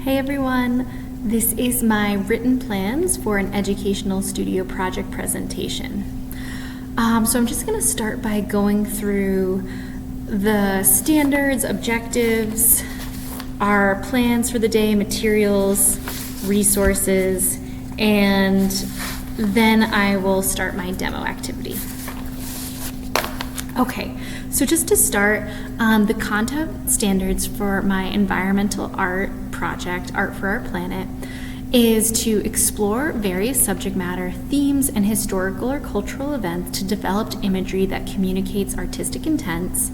Hey everyone, this is my written plans for an educational studio project presentation. So I'm just going to start by going through the standards, objectives, our plans for the day, materials, resources, and then I will start my demo activity. Okay, so just to start, the content standards for my environmental art project, Art for Our Planet, is to explore various subject matter, themes, and historical or cultural events to develop imagery that communicates artistic intents,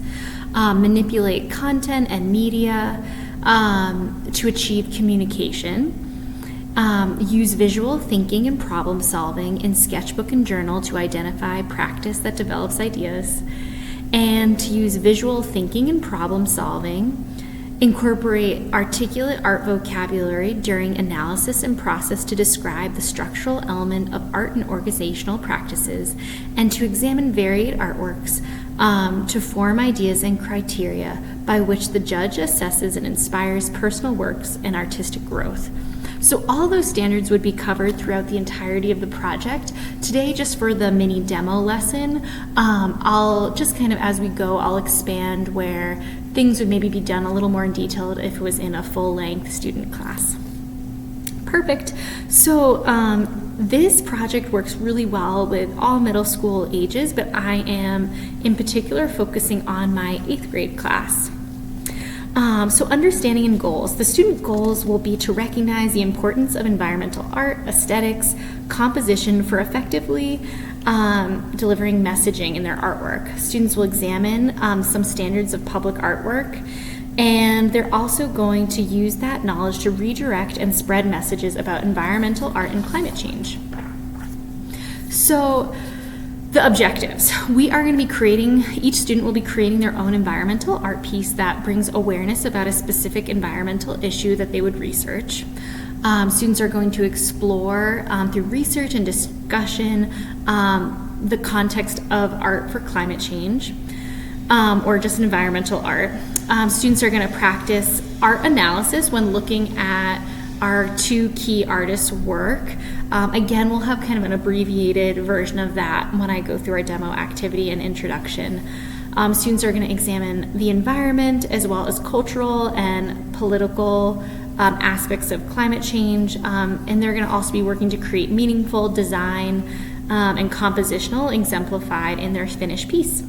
manipulate content and media to achieve communication, use visual thinking and problem solving in sketchbook and journal to identify practice that develops ideas, and to use visual thinking and problem solving, incorporate articulate art vocabulary during analysis and process to describe the structural element of art and organizational practices, and to examine varied artworks to form ideas and criteria by which the judge assesses and inspires personal works and artistic growth. So all those standards would be covered throughout the entirety of the project. Today, just for the mini demo lesson, I'll just kind of, as we go, I'll expand where things would maybe be done a little more in detail if it was in a full-length student class. Perfect. So this project works really well with all middle school ages, but I am in particular focusing on my 8th grade class. So understanding and goals. The student goals will be to recognize the importance of environmental art, aesthetics, composition for effectively delivering messaging in their artwork. Students will examine some standards of public artwork, and they're also going to use that knowledge to redirect and spread messages about environmental art and climate change. So the objectives. We are going to be creating, each student will be creating their own environmental art piece that brings awareness about a specific environmental issue that they would research. Students are going to explore through research and discussion the context of art for climate change or just environmental art. Students are going to practice art analysis when looking at our 2 key artists' work. Again, we'll have kind of an abbreviated version of that when I go through our demo activity and introduction. Students are going to examine the environment as well as cultural and political aspects of climate change, and they're going to also be working to create meaningful design and compositional exemplified in their finished piece.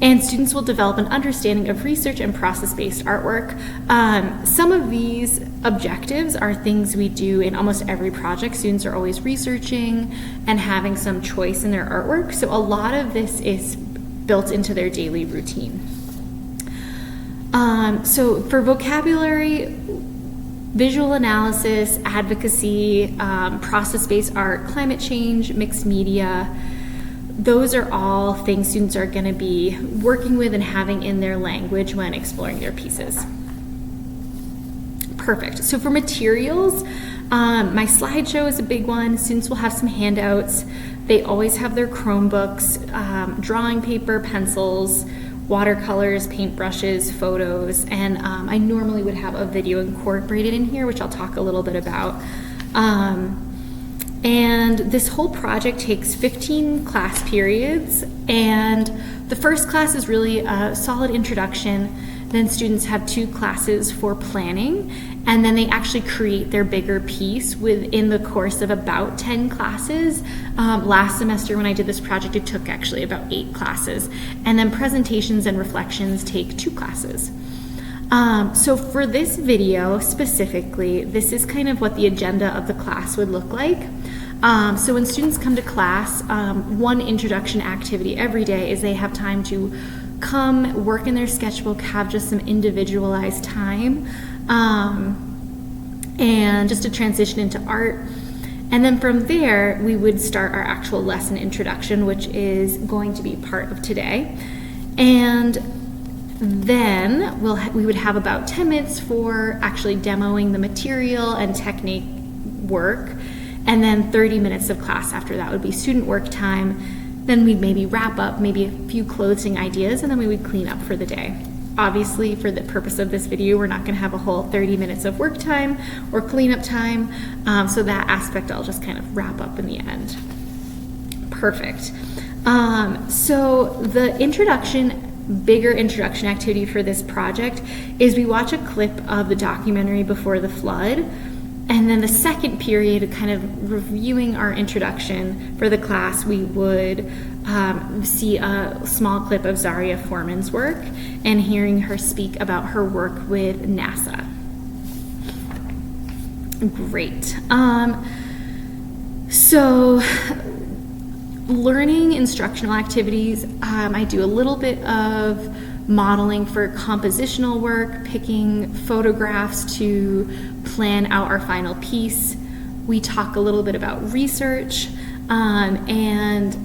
And students will develop an understanding of research and process-based artwork. Some of these objectives are things we do in almost every project. Students are always researching and having some choice in their artwork, so a lot of this is built into their daily routine. So for vocabulary, visual analysis, advocacy, process-based art, climate change, mixed media, those are all things students are going to be working with and having in their language when exploring their pieces. Perfect. So for materials, my slideshow is a big one. Students will have some handouts. They always have their Chromebooks, drawing paper, pencils, watercolors, paintbrushes, photos, and I normally would have a video incorporated in here, which I'll talk a little bit about. And this whole project takes 15 class periods, and the first class is really a solid introduction. Then students have 2 classes for planning, and then they actually create their bigger piece within the course of about 10 classes. Last semester when I did this project, it took actually about 8 classes. And then presentations and reflections take 2 classes. So for this video specifically, this is kind of what the agenda of the class would look like. So when students come to class, one introduction activity every day is they have time to come, work in their sketchbook, have just some individualized time, and just to transition into art. And then from there, we would start our actual lesson introduction, which is going to be part of today. And then we would have about 10 minutes for actually demoing the material and technique work, and then 30 minutes of class after that would be student work time. Then we'd maybe wrap up, maybe a few closing ideas, and then we would clean up for the day. Obviously, for the purpose of this video, we're not going to have a whole 30 minutes of work time or cleanup time, so that aspect I'll just kind of wrap up in the end. Perfect. So the bigger introduction activity for this project is we watch a clip of the documentary Before the Flood, and then the second period, kind of reviewing our introduction for the class, we would see a small clip of Zaria Foreman's work and hearing her speak about her work with NASA. Great. So learning instructional activities, I do a little bit of modeling for compositional work, picking photographs to plan out our final piece. We talk a little bit about research, and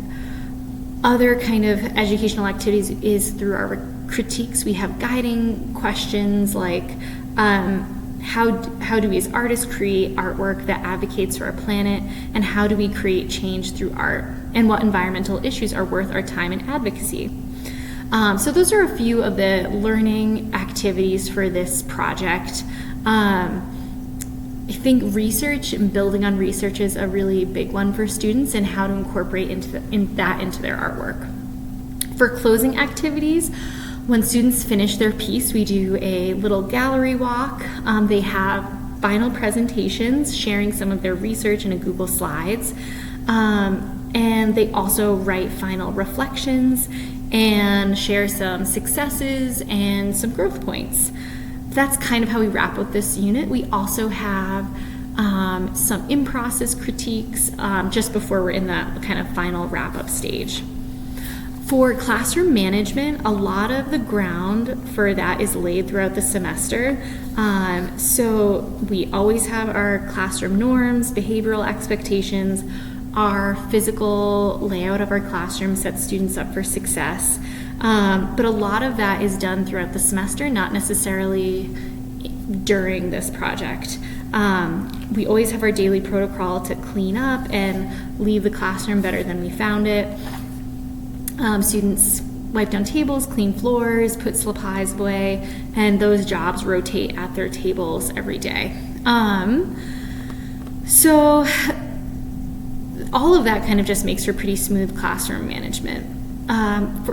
other kind of educational activities is through our critiques. We have guiding questions like how do we as artists create artwork that advocates for our planet, and how do we create change through art, and what environmental issues are worth our time and advocacy. So those are a few of the learning activities for this project. I think research and building on research is a really big one for students, and how to incorporate into their artwork. For closing activities, when students finish their piece, we do a little gallery walk. They have final presentations sharing some of their research in a Google Slides, and they also write final reflections and share some successes and some growth points. That's kind of how we wrap up this unit. We also have some in-process critiques just before we're in that kind of final wrap-up stage. For classroom management, a lot of the ground for that is laid throughout the semester. So we always have our classroom norms, behavioral expectations. Our physical layout of our classroom sets students up for success. But a lot of that is done throughout the semester, not necessarily during this project. We always have our daily protocol to clean up and leave the classroom better than we found it. Students wipe down tables, clean floors, put supplies away, and those jobs rotate at their tables every day. So all of that kind of just makes for pretty smooth classroom management.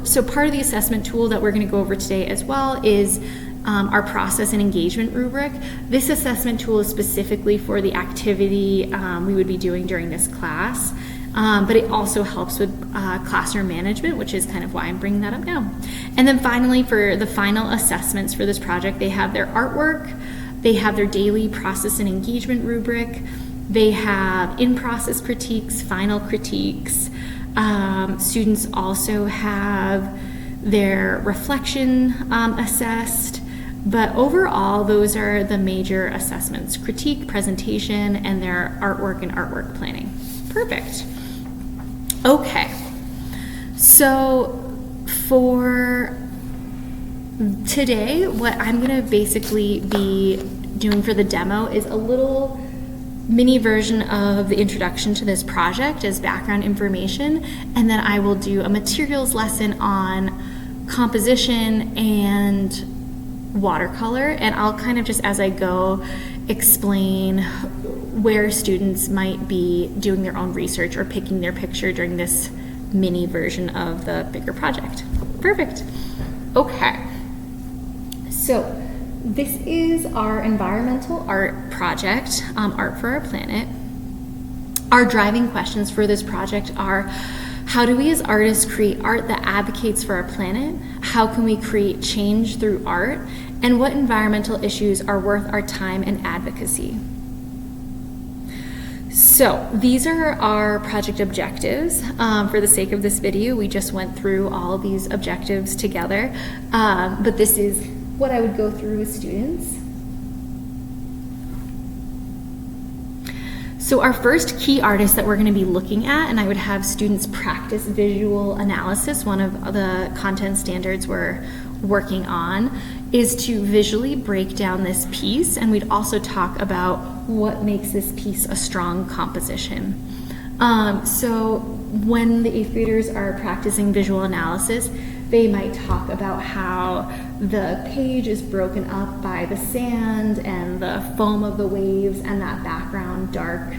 So part of the assessment tool that we're going to go over today as well is our process and engagement rubric. This assessment tool is specifically for the activity we would be doing during this class, but it also helps with classroom management, which is kind of why I'm bringing that up now. And then finally, for the final assessments for this project, they have their artwork, they have their daily process and engagement rubric, they have in-process critiques, final critiques. Students also have their reflection assessed, but overall those are the major assessments: critique, presentation, and their artwork and artwork planning. Perfect. Okay, so for today, what I'm going to basically be doing for the demo is a little mini version of the introduction to this project as background information, and then I will do a materials lesson on composition and watercolor, and I'll kind of just as I go explain where students might be doing their own research or picking their picture during this mini version of the bigger project. Perfect. Okay, so this is our environmental art project, Art for Our Planet. Our driving questions for this project are: how do we as artists create art that advocates for our planet? How can we create change through art? And what environmental issues are worth our time and advocacy? So these are our project objectives. For the sake of this video, we just went through all these objectives together, but this is what I would go through with students. So our first key artist that we're going to be looking at, and I would have students practice visual analysis, one of the content standards we're working on, is to visually break down this piece, and we'd also talk about what makes this piece a strong composition. So when the 8th graders are practicing visual analysis, They might talk about how the page is broken up by the sand and the foam of the waves and that background dark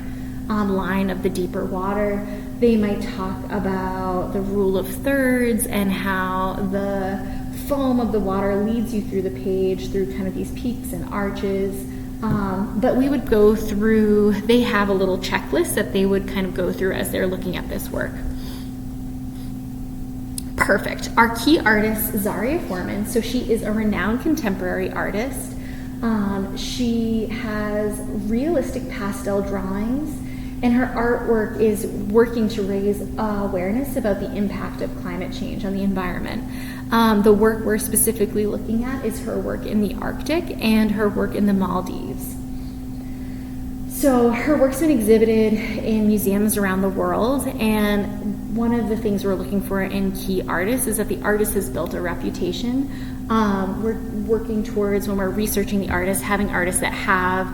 line of the deeper water. They might talk about the rule of thirds and how the foam of the water leads you through the page through kind of these peaks and arches. But we would go through, they have a little checklist that they would kind of go through as they're looking at this work. Perfect. Our key artist, Zaria Foreman, so she is a renowned contemporary artist. She has realistic pastel drawings, and her artwork is working to raise awareness about the impact of climate change on the environment. The work we're specifically looking at is her work in the Arctic and her work in the Maldives. So her work's been exhibited in museums around the world, and one of the things we're looking for in key artists is that the artist has built a reputation. We're working towards, when we're researching the artist, having artists that have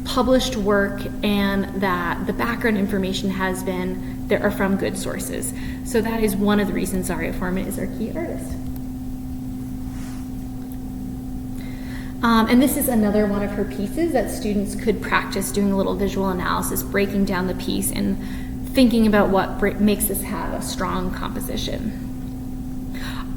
published work and that the background information has been, there are from good sources. So that is one of the reasons Zaria Foreman is our key artist. And this is another one of her pieces that students could practice doing a little visual analysis, breaking down the piece and thinking about what makes this have a strong composition.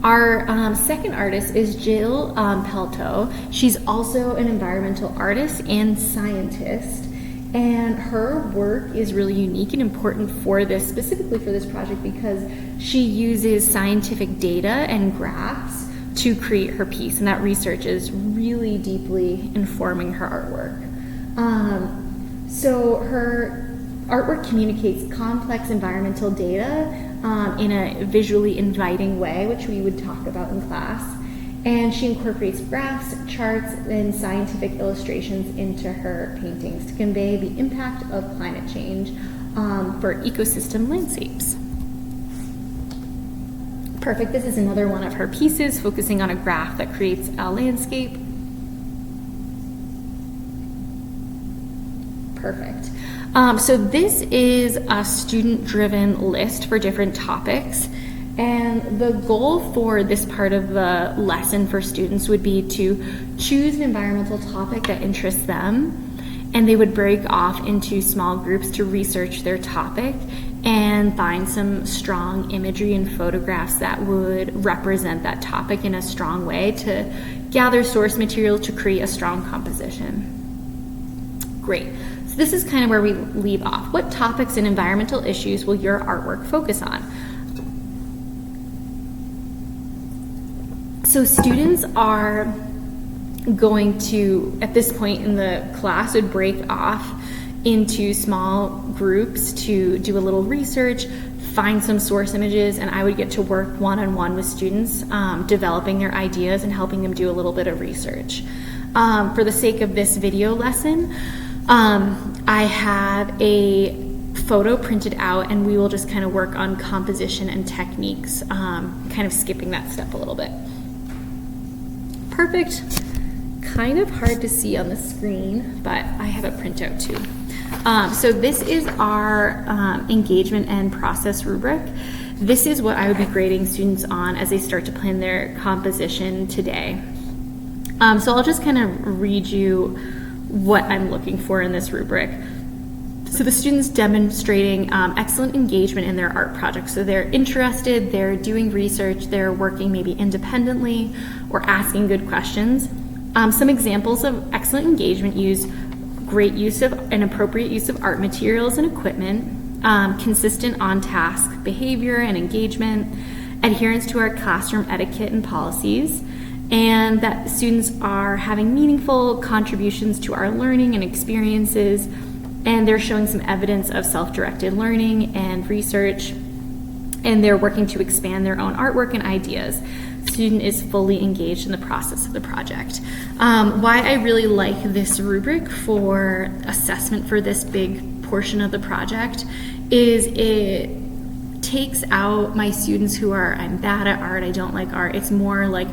Our second artist is Jill Pelto. She's also an environmental artist and scientist, and her work is really unique and important for this, specifically for this project, because she uses scientific data and graphs to create her piece, and that research is really deeply informing her artwork. So her artwork communicates complex environmental data in a visually inviting way, which we would talk about in class. And she incorporates graphs, charts, and scientific illustrations into her paintings to convey the impact of climate change for ecosystem landscapes. Perfect. This is another one of her pieces focusing on a graph that creates a landscape. Perfect. So this is a student-driven list for different topics, and the goal for this part of the lesson for students would be to choose an environmental topic that interests them, and they would break off into small groups to research their topic and find some strong imagery and photographs that would represent that topic in a strong way to gather source material to create a strong composition. Great. So this is kind of where we leave off. What topics and environmental issues will your artwork focus on? So students are going to, at this point in the class, would break off into small groups to do a little research, find some source images, and I would get to work one-on-one with students, developing their ideas and helping them do a little bit of research. For the sake of this video lesson, I have a photo printed out, and we will just kind of work on composition and techniques, kind of skipping that step a little bit. Perfect. Kind of hard to see on the screen, but I have a printout too. So this is our engagement and process rubric. This is what I would be grading students on as they start to plan their composition today. So I'll just kind of read you what I'm looking for in this rubric. So the students demonstrating excellent engagement in their art project. So they're interested, they're doing research, they're working maybe independently or asking good questions. Some examples of excellent engagement use great use of and appropriate use of art materials and equipment, consistent on-task behavior and engagement, adherence to our classroom etiquette and policies, and that students are having meaningful contributions to our learning and experiences, and they're showing some evidence of self-directed learning and research, and they're working to expand their own artwork and ideas. Student is fully engaged in the process of the project. Why I really like this rubric for assessment for this big portion of the project is it takes out my students who are, I'm bad at art, I don't like art. It's more like,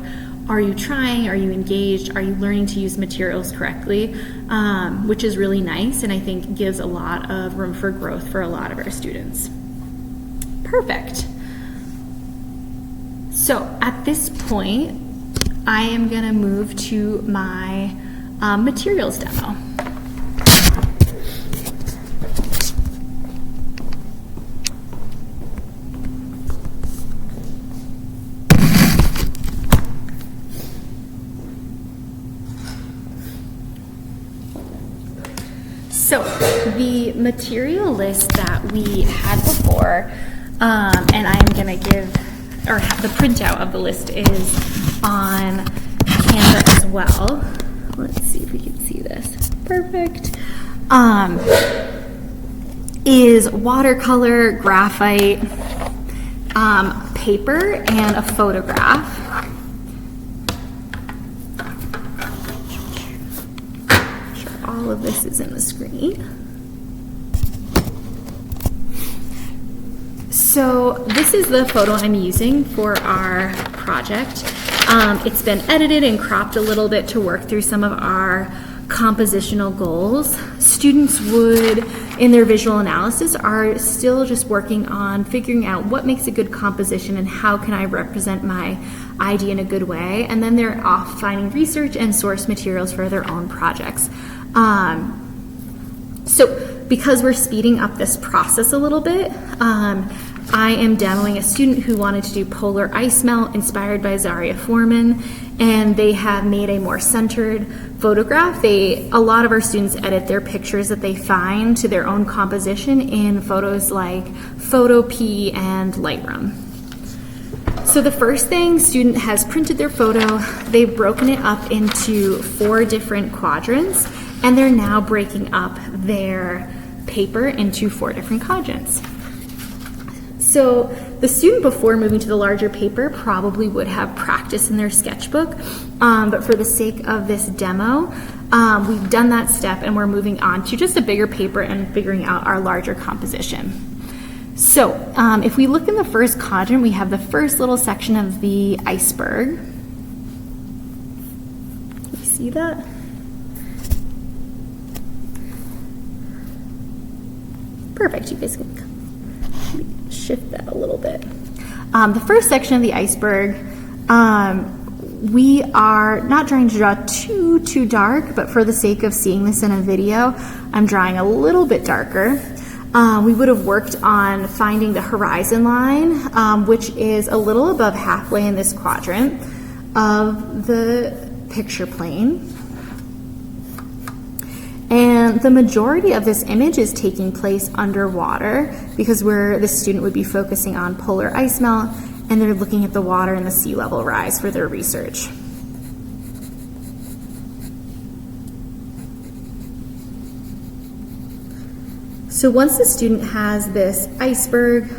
are you trying? Are you engaged? Are you learning to use materials correctly? Which is really nice, and I think gives a lot of room for growth for a lot of our students. Perfect. So at this point, I am going to move to my materials demo. So the material list that we had before, and I'm going to give, or the printout of the list is on Canva as well. Let's see if we can see this. Perfect. Is watercolor, graphite, paper, and a photograph. All of this is in the screen. So this is the photo I'm using for our project. It's been edited and cropped a little bit to work through some of our compositional goals. Students would, in their visual analysis, are still just working on figuring out what makes a good composition and how can I represent my idea in a good way. And then they're off finding research and source materials for their own projects. So because we're speeding up this process a little bit, I am demoing a student who wanted to do polar ice melt inspired by Zaria Foreman, and they have made a more centered photograph. A lot of our students edit their pictures that they find to their own composition in photos like Photopea and Lightroom. So the first thing, student has printed their photo, they've broken it up into 4 different quadrants, and they're now breaking up their paper into 4 different quadrants. So the student before moving to the larger paper probably would have practice in their sketchbook, but for the sake of this demo, we've done that step and we're moving on to just a bigger paper and figuring out our larger composition. So if we look in the first quadrant, we have the first little section of the iceberg. You see that? Perfect, you guys can shift that a little bit. The first section of the iceberg, we are not trying to draw too dark, but for the sake of seeing this in a video, I'm drawing a little bit darker. We would have worked on finding the horizon line, which is a little above halfway in this quadrant of the picture plane. And the majority of this image is taking place underwater because the student would be focusing on polar ice melt and they're looking at the water and the sea level rise for their research. So once the student has this iceberg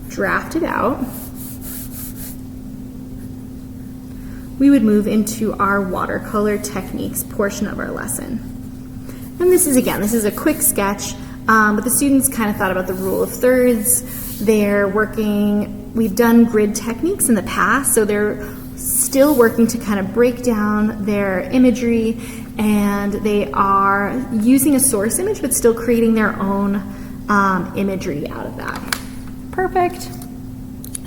drafted out, we would move into our watercolor techniques portion of our lesson. And this is a quick sketch, but the students kind of thought about the rule of thirds. We've done grid techniques in the past, so they're still working to kind of break down their imagery, and they are using a source image, but still creating their own imagery out of that. Perfect.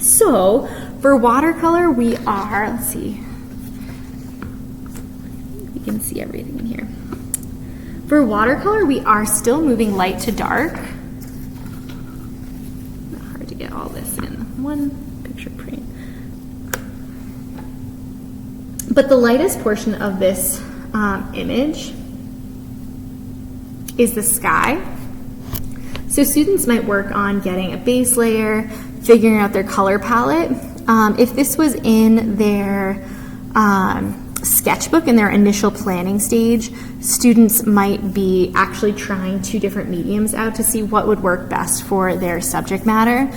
So for watercolor, we are, let's see, you can see everything in here. For watercolor, we are still moving light to dark. Not hard to get all this in one picture print. But the lightest portion of this image is the sky. So students might work on getting a base layer, figuring out their color palette. If this was in their sketchbook in their initial planning stage, students might be actually trying 2 different mediums out to see what would work best for their subject matter.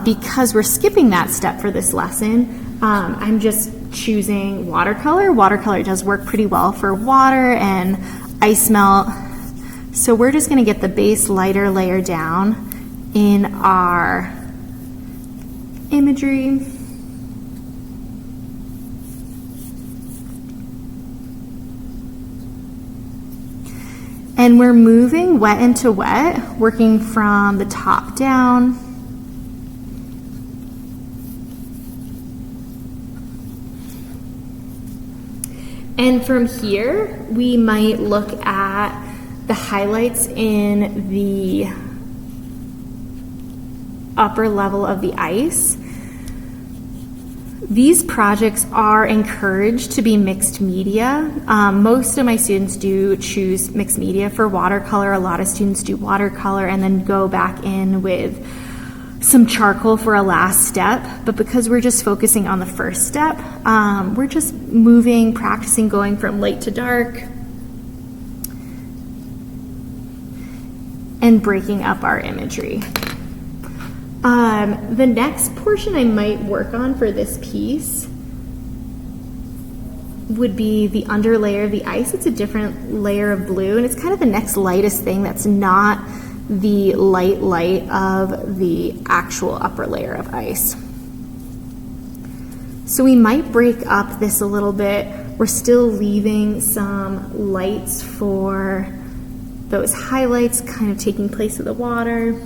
Because we're skipping that step for this lesson, I'm just choosing watercolor. Watercolor does work pretty well for water and ice melt. So we're just going to get the base lighter layer down in our imagery. And we're moving wet into wet, working from the top down. And from here, we might look at the highlights in the upper level of the ice. These projects are encouraged to be mixed media. Most of my students do choose mixed media for watercolor. A lot of students do watercolor and then go back in with some charcoal for a last step. But because we're just focusing on the first step, we're just moving, practicing going from light to dark and breaking up our imagery. The next portion I might work on for this piece would be the underlayer of the ice. It's a different layer of blue, and it's kind of the next lightest thing that's not the light of the actual upper layer of ice. So we might break up this a little bit. We're still leaving some lights for those highlights kind of taking place of the water.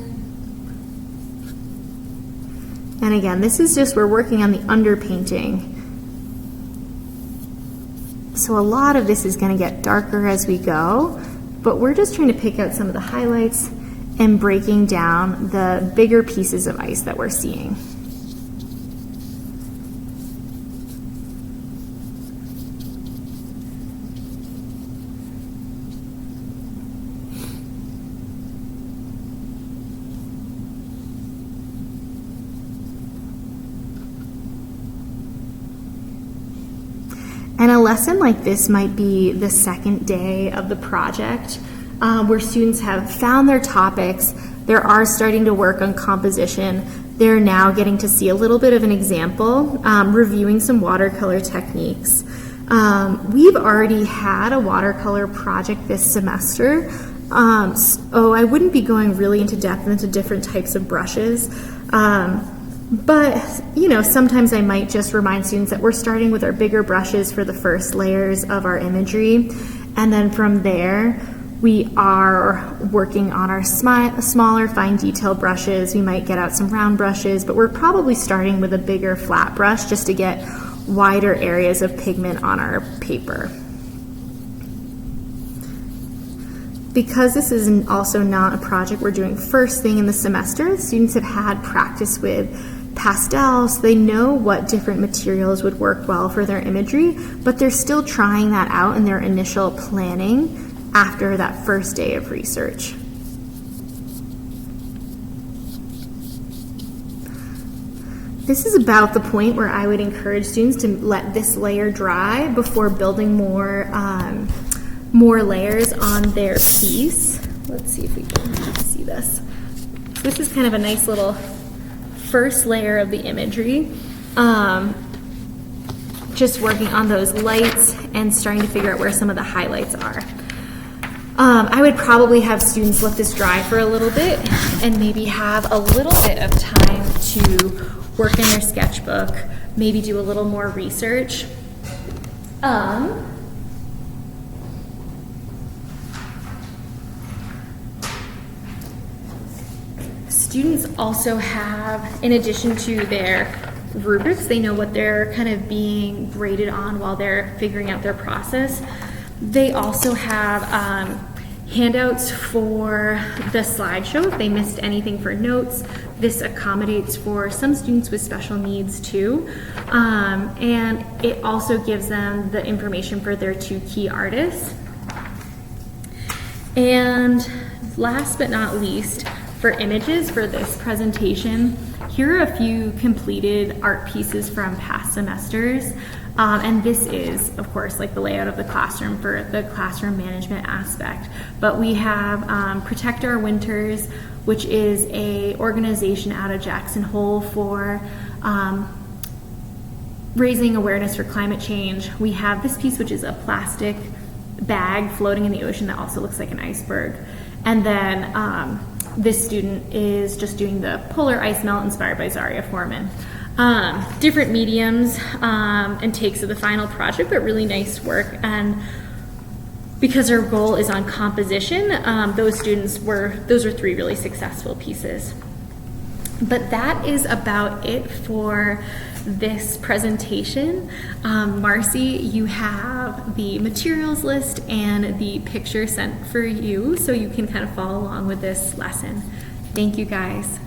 And again, this is just, we're working on the underpainting. So a lot of this is going to get darker as we go, but we're just trying to pick out some of the highlights and breaking down the bigger pieces of ice that we're seeing. And a lesson like this might be the second day of the project, where students have found their topics, they are starting to work on composition, they're now getting to see a little bit of an example, reviewing some watercolor techniques. We've already had a watercolor project this semester, so I wouldn't be going really into depth into different types of brushes. But, you know, sometimes I might just remind students that we're starting with our bigger brushes for the first layers of our imagery. And then from there, we are working on our smaller fine detail brushes. We might get out some round brushes, but we're probably starting with a bigger flat brush just to get wider areas of pigment on our paper. Because this is also not a project we're doing first thing in the semester, students have had practice with pastels. They know what different materials would work well for their imagery, but they're still trying that out in their initial planning after that first day of research. This is about the point where I would encourage students to let this layer dry before building more layers on their piece. Let's see if we can see this. So this is kind of a nice little first layer of the imagery. Just working on those lights and starting to figure out where some of the highlights are. I would probably have students let this dry for a little bit and maybe have a little bit of time to work in their sketchbook, maybe do a little more research. Students also have, in addition to their rubrics, they know what they're kind of being graded on while they're figuring out their process. They also have handouts for the slideshow if they missed anything for notes. This accommodates for some students with special needs too. And it also gives them the information for their 2 key artists. And last but not least, for images for this presentation, here are a few completed art pieces from past semesters. And this is, of course, like the layout of the classroom for the classroom management aspect. But we have Protect Our Winters, which is a organization out of Jackson Hole for raising awareness for climate change. We have this piece, which is a plastic bag floating in the ocean that also looks like an iceberg. And then this student is just doing the polar ice melt inspired by Zaria Foreman. Different mediums and takes of the final project, but really nice work. And because our goal is on composition, those are 3 really successful pieces. But that is about it for this presentation. Marcy, you have the materials list and the picture sent for you so you can kind of follow along with this lesson. Thank you guys.